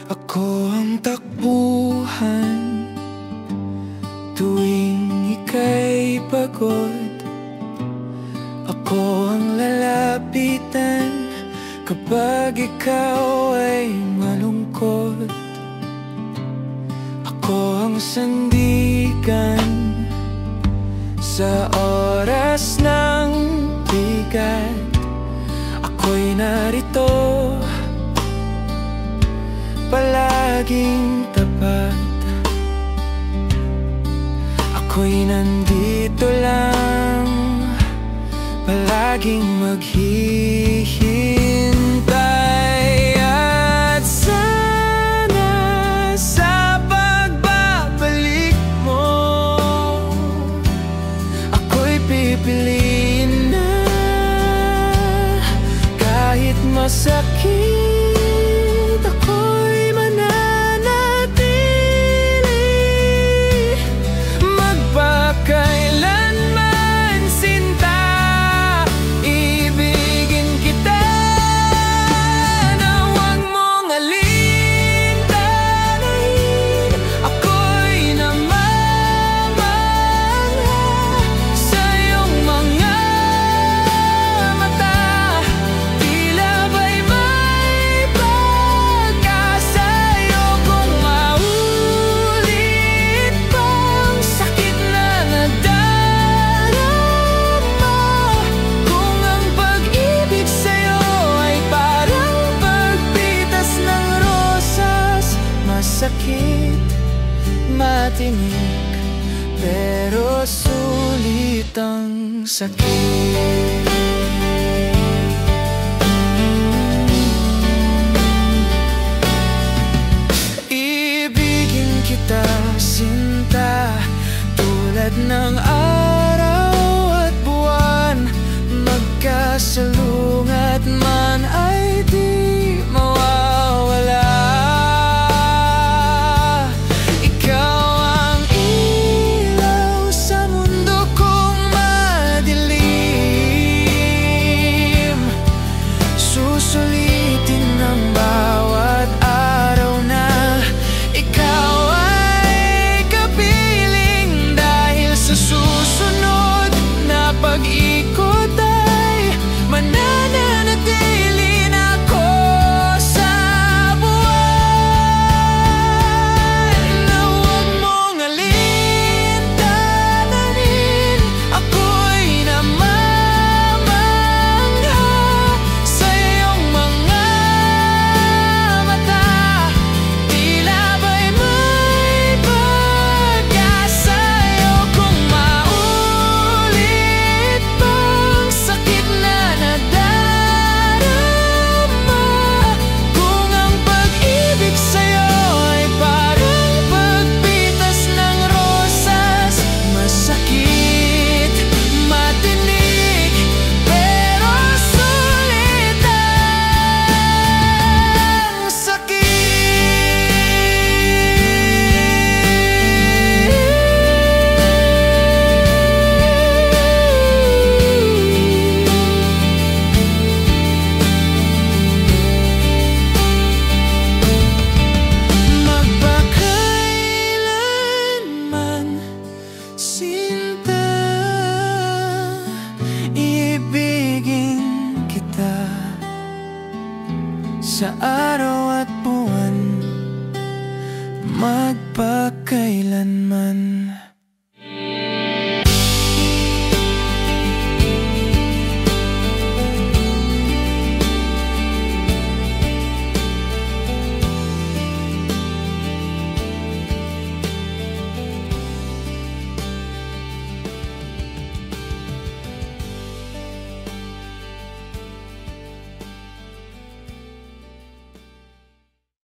Ako ang takbuhan tuwing ika'y pagod. Ako ang lalapitan kapag ikaw ay malungkot. Ako ang sandigan sa oras ng bigat. Ako'y narito, palaging tapat. Ako'y nandito lang, palaging maghihintay. At sana sa pagbabalik mo, ako'y pipiliin na kahit masakit. Sakit, matinik, pero sulit ang sakit. Ibigin kita, sinta, tulad ng araw at buwan. Magkasalungat man ay di mawawala. Susulitin ang bawat araw na ikaw ay kapiling. Dahil sa susunod na pag-ikot ay mananatili na ako sa buwan. Na huwag mong alintananin, ako'y namamangha sa iyong mga mata. Tila ba'y may pag-asa. Ayokong maulit pang sakit na nadarama. Kung ang pag-ibig sa'yo ay parang pagpitas ng rosas, masakit, matinik, pero sulit ang sakit. Magpakailanman, sinta, ibigin kita sa araw at buwan. Magpakailanman.